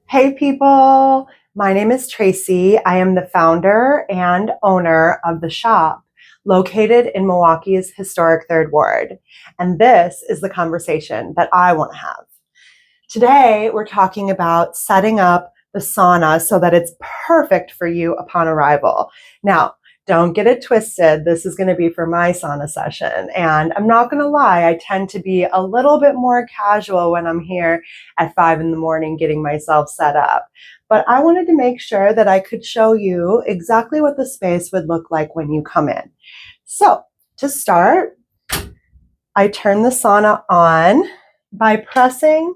Hey people, my name is Tracy. I am the founder and owner of the shop located in Milwaukee's historic Third Ward. And this is the conversation that I want to have. Today, we're talking about setting up the sauna so that it's perfect for you upon arrival. Now, don't get it twisted. This is going to be for my sauna session. And I'm not going to lie, I tend to be a little bit more casual when I'm here at 5 in the morning getting myself set up. But I wanted to make sure that I could show you exactly what the space would look like when you come in. So to start, I turn the sauna on by pressing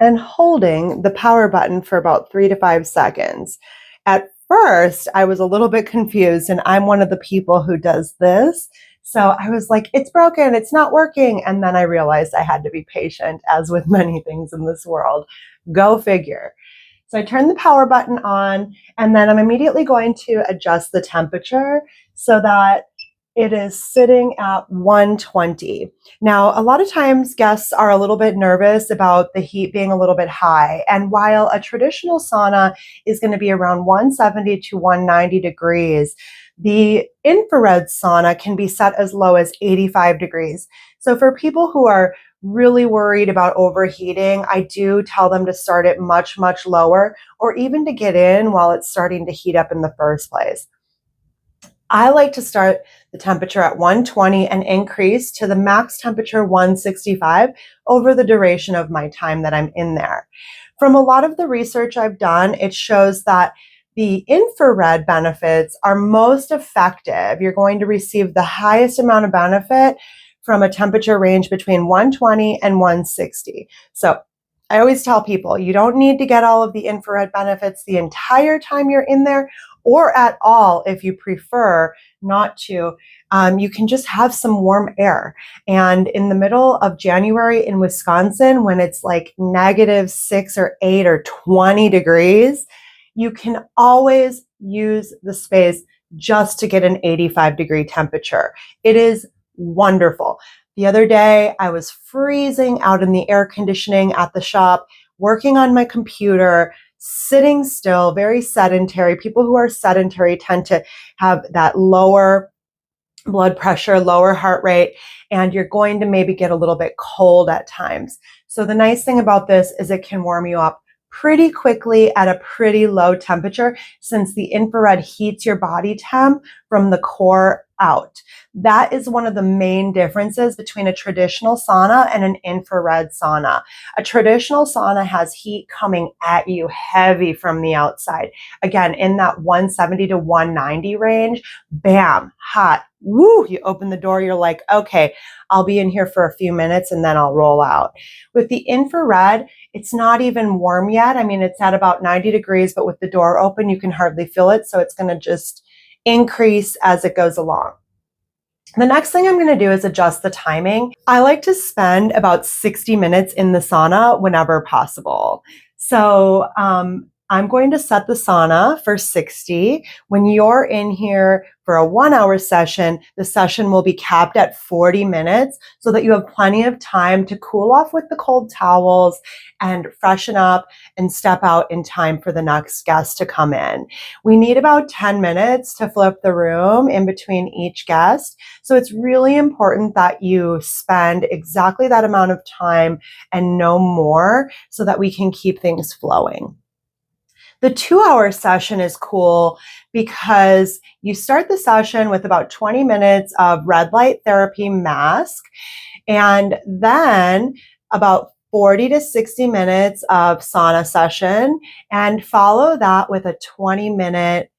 and holding the power button for about 3 to 5 seconds. At first, I was a little bit confused, and I'm one of the people who does this. So I was like, it's broken, it's not working. And then I realized I had to be patient, as with many things in this world. Go figure. So I turn the power button on, and then I'm immediately going to adjust the temperature so that it is sitting at 120. Now, a lot of times guests are a little bit nervous about the heat being a little bit high. And while a traditional sauna is going to be around 170 to 190 degrees, the infrared sauna can be set as low as 85 degrees. So for people who are really worried about overheating, I do tell them to start it much, much lower, or even to get in while it's starting to heat up in the first place. I like to start the temperature at 120 and increase to the max temperature 165 over the duration of my time that I'm in there. From a lot of the research I've done, it shows that the infrared benefits are most effective. You're going to receive the highest amount of benefit from a temperature range between 120 and 160. So I always tell people, you don't need to get all of the infrared benefits the entire time you're in there, or at all if you prefer not to. You can just have some warm air. And in the middle of January in Wisconsin, when it's like -6 or 8 or 20 degrees, you can always use the space just to get an 85-degree temperature. It is wonderful. The other day, I was freezing out in the air conditioning at the shop, working on my computer, sitting still, very sedentary. People who are sedentary tend to have that lower blood pressure, lower heart rate, and you're going to maybe get a little bit cold at times. So the nice thing about this is it can warm you up pretty quickly at a pretty low temperature, since the infrared heats your body temp from the core out. That is one of the main differences between a traditional sauna and an infrared sauna. A traditional sauna has heat coming at you heavy from the outside. Again, in that 170 to 190 range, bam, hot. Woo, you open the door, you're like, okay, I'll be in here for a few minutes and then I'll roll out. With the infrared, it's not even warm yet. I mean, it's at about 90 degrees, but with the door open, you can hardly feel it. So it's going to just increase as it goes along. The next thing I'm going to do is adjust the timing. I like to spend about 60 minutes in the sauna whenever possible. So I'm going to set the sauna for 60. When you're in here for a 1-hour session, the session will be capped at 40 minutes so that you have plenty of time to cool off with the cold towels and freshen up and step out in time for the next guest to come in. We need about 10 minutes to flip the room in between each guest. So it's really important that you spend exactly that amount of time and no more so that we can keep things flowing. The 2-hour session is cool because you start the session with about 20 minutes of red light therapy mask, and then about 40 to 60 minutes of sauna session, and follow that with a 20-minute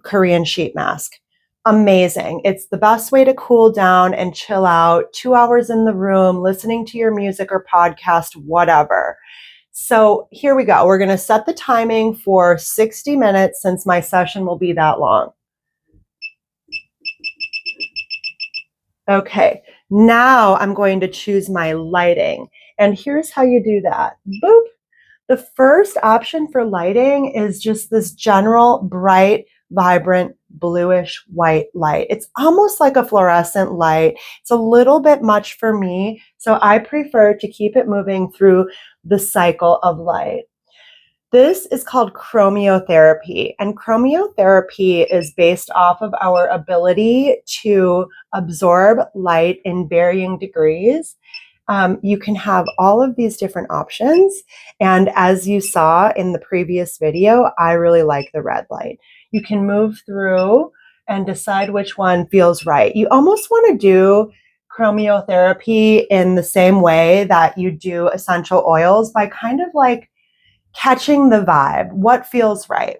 Korean sheet mask. Amazing. It's the best way to cool down and chill out. 2 hours in the room, listening to your music or podcast, whatever. So here we go. We're going to set the timing for 60 minutes since my session will be that long. Okay, now I'm going to choose my lighting. And here's how you do that. Boop. The first option for lighting is just this general, bright, vibrant bluish white light. It's almost like a fluorescent light. It's a little bit much for me, so I prefer to keep it moving through the cycle of light. This is called chromiotherapy, and chromiotherapy is based off of our ability to absorb light in varying degrees. You can have all of these different options, and as you saw in the previous video, I really like the red light. You can move through and decide which one feels right. You almost want to do chromiotherapy in the same way that you do essential oils, by kind of like catching the vibe, what feels right,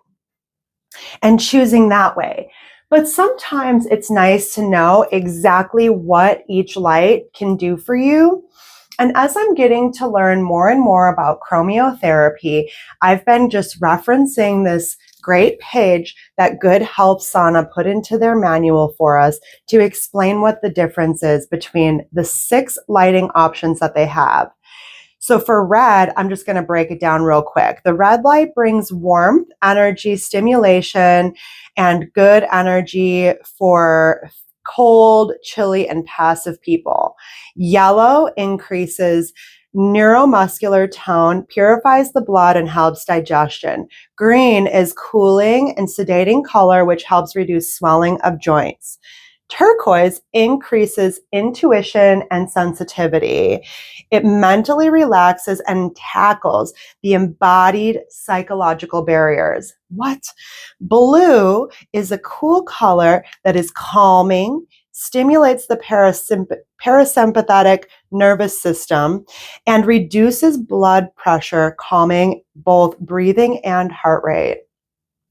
and choosing that way. But sometimes it's nice to know exactly what each light can do for you. And as I'm getting to learn more and more about chromiotherapy, I've been just referencing this great page that Good Health Sauna put into their manual for us to explain what the difference is between the 6 lighting options that they have. So for red, I'm just going to break it down real quick. The red light brings warmth, energy, stimulation, and good energy for cold, chilly, and passive people. Yellow increases neuromuscular tone, purifies the blood, and helps digestion. Green is cooling and sedating color, which helps reduce swelling of joints. Turquoise increases intuition and sensitivity. It mentally relaxes and tackles the embodied psychological barriers. What? Blue is a cool color that is calming, stimulates the parasympathetic nervous system, and reduces blood pressure, calming both breathing and heart rate.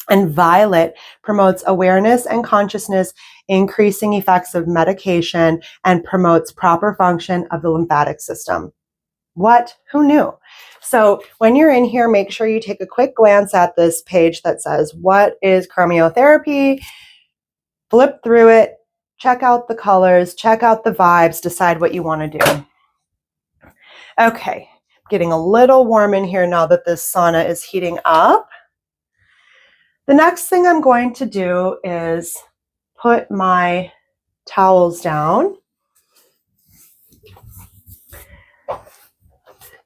And violet promotes awareness and consciousness, increasing effects of medication, and promotes proper function of the lymphatic system. What? Who knew? So when you're in here, make sure you take a quick glance at this page that says, what is chromiotherapy? Flip through it, check out the colors, check out the vibes, decide what you want to do. Okay, getting a little warm in here now that this sauna is heating up. The next thing I'm going to do is put my towels down.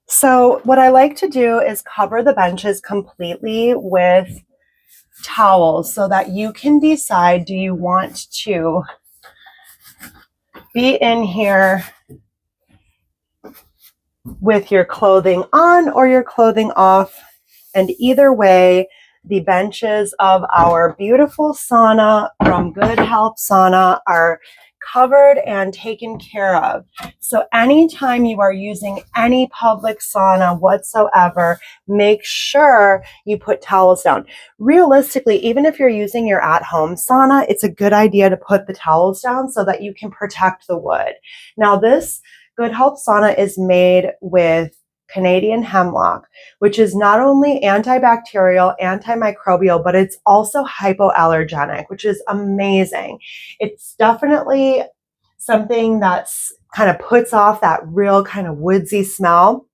So what I like to do is cover the benches completely with towels so that you can decide, do you want to be in here with your clothing on or your clothing off? And either way, the benches of our beautiful sauna from Good Health Sauna are covered and taken care of. So anytime you are using any public sauna whatsoever, make sure you put towels down. Realistically, even if you're using your at-home sauna, it's a good idea to put the towels down so that you can protect the wood. Now, this Good Health Sauna is made with Canadian hemlock, which is not only antibacterial, antimicrobial, but it's also hypoallergenic, which is amazing. It's definitely something that's kind of puts off that real kind of woodsy smell.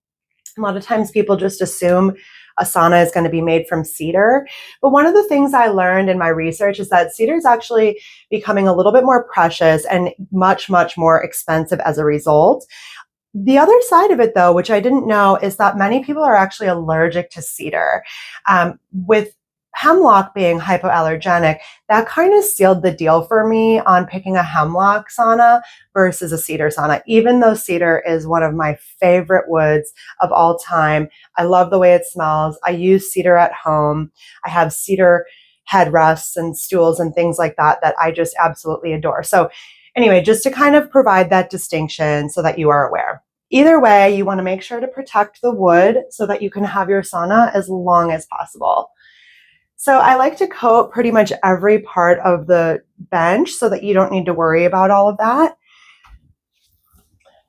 A lot of times people just assume a sauna is going to be made from cedar. But one of the things I learned in my research is that cedar is actually becoming a little bit more precious and much, much more expensive as a result. The other side of it, though, which I didn't know, is that many people are actually allergic to cedar. With hemlock being hypoallergenic, that kind of sealed the deal for me on picking a hemlock sauna versus a cedar sauna, even though cedar is one of my favorite woods of all time. I love the way it smells. I use cedar at home. I have cedar headrests and stools and things like that that I just absolutely adore. So anyway, just to kind of provide that distinction so that you are aware. Either way, you want to make sure to protect the wood so that you can have your sauna as long as possible. So I like to coat pretty much every part of the bench so that you don't need to worry about all of that.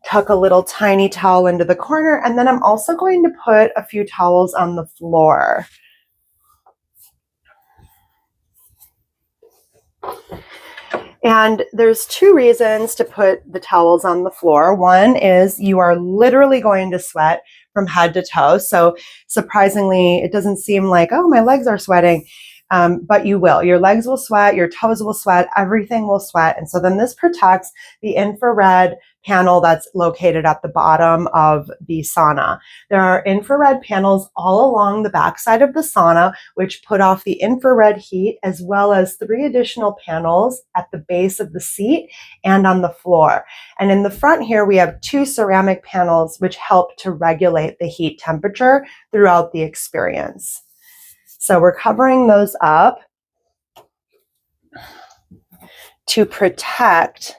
Tuck a little tiny towel into the corner, and then I'm also going to put a few towels on the floor. And there's 2 reasons to put the towels on the floor. One is you are literally going to sweat from head to toe. So surprisingly, it doesn't seem like, oh, my legs are sweating. but you will. Your legs will sweat, your toes will sweat, everything will sweat. And so then this protects the infrared panel that's located at the bottom of the sauna. There are infrared panels all along the backside of the sauna, which put off the infrared heat, as well as 3 additional panels at the base of the seat and on the floor. And in the front here, we have 2 ceramic panels, which help to regulate the heat temperature throughout the experience. So we're covering those up to protect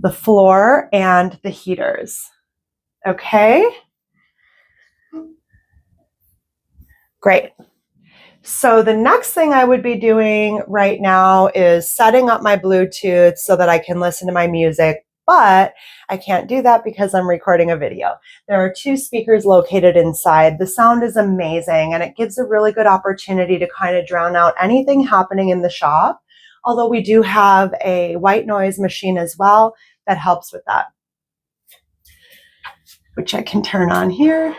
the floor and the heaters. Okay? Great. So the next thing I would be doing right now is setting up my Bluetooth so that I can listen to my music, but I can't do that because I'm recording a video. There are 2 speakers located inside. The sound is amazing, and it gives a really good opportunity to kind of drown out anything happening in the shop, although we do have a white noise machine as well that helps with that, which I can turn on here.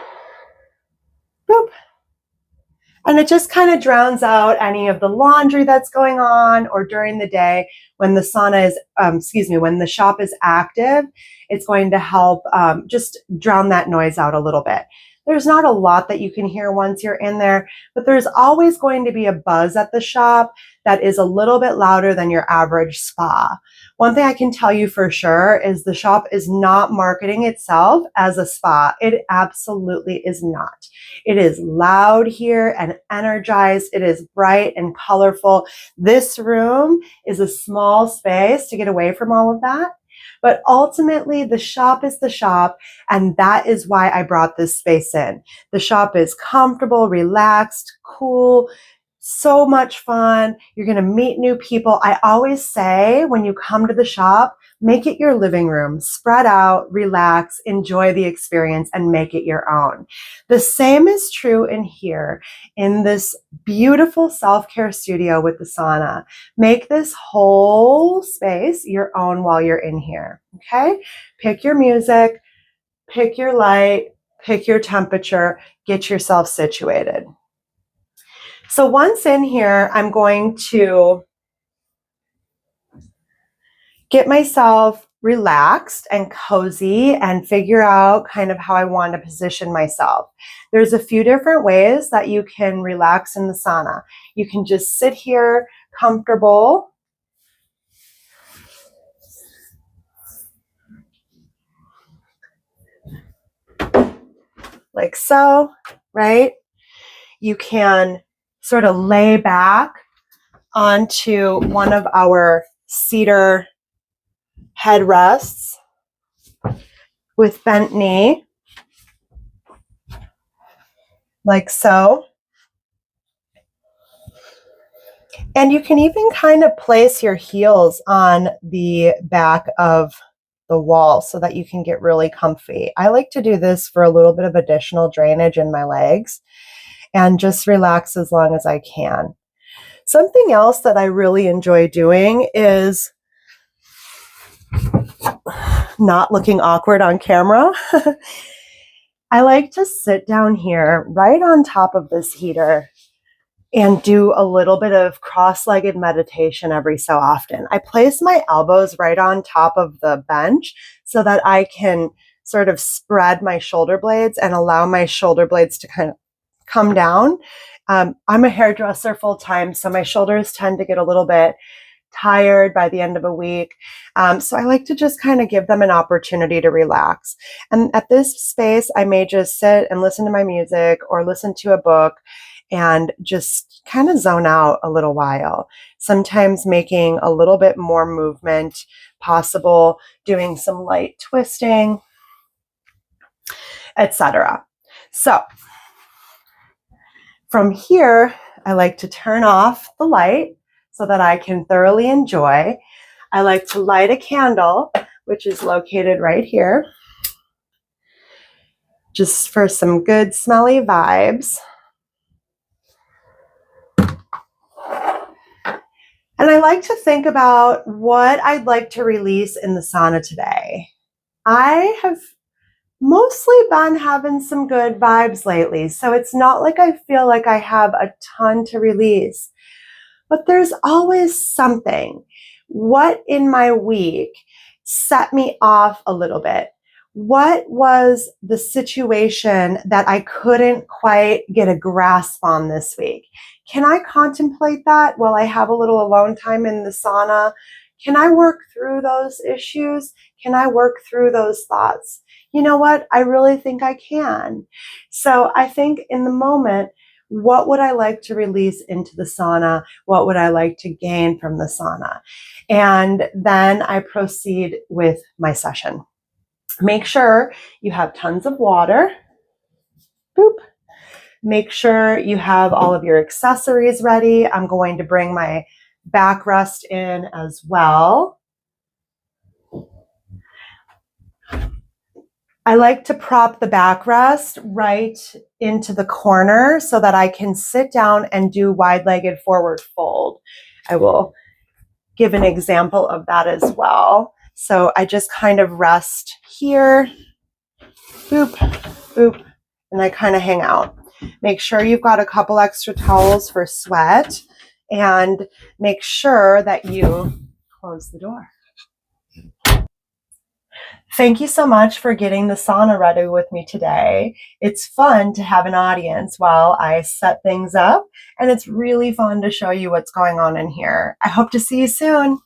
Boop. And it just kind of drowns out any of the laundry that's going on, or during the day when the sauna is, when the shop is active, it's going to help just drown that noise out a little bit. There's not a lot that you can hear once you're in there, but there's always going to be a buzz at the shop that is a little bit louder than your average spa. One thing I can tell you for sure is the shop is not marketing itself as a spa. It absolutely is not. It is loud here and energized. It is bright and colorful. This room is a small space to get away from all of that. But ultimately, the shop is the shop, and that is why I brought this space in. The shop is comfortable, relaxed, cool, so much fun. You're going to meet new people. I always say when you come to the shop, make it your living room. Spread out, relax, enjoy the experience, and make it your own. The same is true in here, in this beautiful self-care studio with the sauna. Make this whole space your own while you're in here, okay? Pick your music, pick your light, pick your temperature, get yourself situated. So once in here, I'm going to get myself relaxed and cozy and figure out kind of how I want to position myself. There's a few different ways that you can relax in the sauna. You can just sit here comfortable. Like so, right? You can sort of lay back onto one of our cedar headrests with bent knee, like so. And you can even kind of place your heels on the back of the wall so that you can get really comfy. I like to do this for a little bit of additional drainage in my legs and just relax as long as I can. Something else that I really enjoy doing is not looking awkward on camera. I like to sit down here right on top of this heater and do a little bit of cross-legged meditation every so often. I place my elbows right on top of the bench so that I can sort of spread my shoulder blades and allow my shoulder blades to kind of come down. I'm a hairdresser full time, so my shoulders tend to get a little bit tired by the end of a week. So I like to just kind of give them an opportunity to relax. And at this space, I may just sit and listen to my music or listen to a book and just kind of zone out a little while. Sometimes making a little bit more movement possible, doing some light twisting, etc. So from here, I like to turn off the light so that I can thoroughly enjoy. I like to light a candle, which is located right here, just for some good smelly vibes. And I like to think about what I'd like to release in the sauna today. I have mostly been having some good vibes lately. So it's not like I feel like I have a ton to release, but there's always something. What in my week set me off a little bit? What was the situation that I couldn't quite get a grasp on this week? Can I contemplate that while I have a little alone time in the sauna? Can I work through those issues? Can I work through those thoughts? You know what? I really think I can. So I think in the moment, what would I like to release into the sauna? What would I like to gain from the sauna? And then I proceed with my session. Make sure you have tons of water. Boop. Make sure you have all of your accessories ready. I'm going to bring my backrest in as well. I like to prop the backrest right into the corner so that I can sit down and do wide-legged forward fold. I will give an example of that as well. So I just kind of rest here, boop, boop, and I kind of hang out. Make sure you've got a couple extra towels for sweat, and make sure that you close the door. Thank you so much for getting the sauna ready with me today. It's fun to have an audience while I set things up, and it's really fun to show you what's going on in here. I hope to see you soon.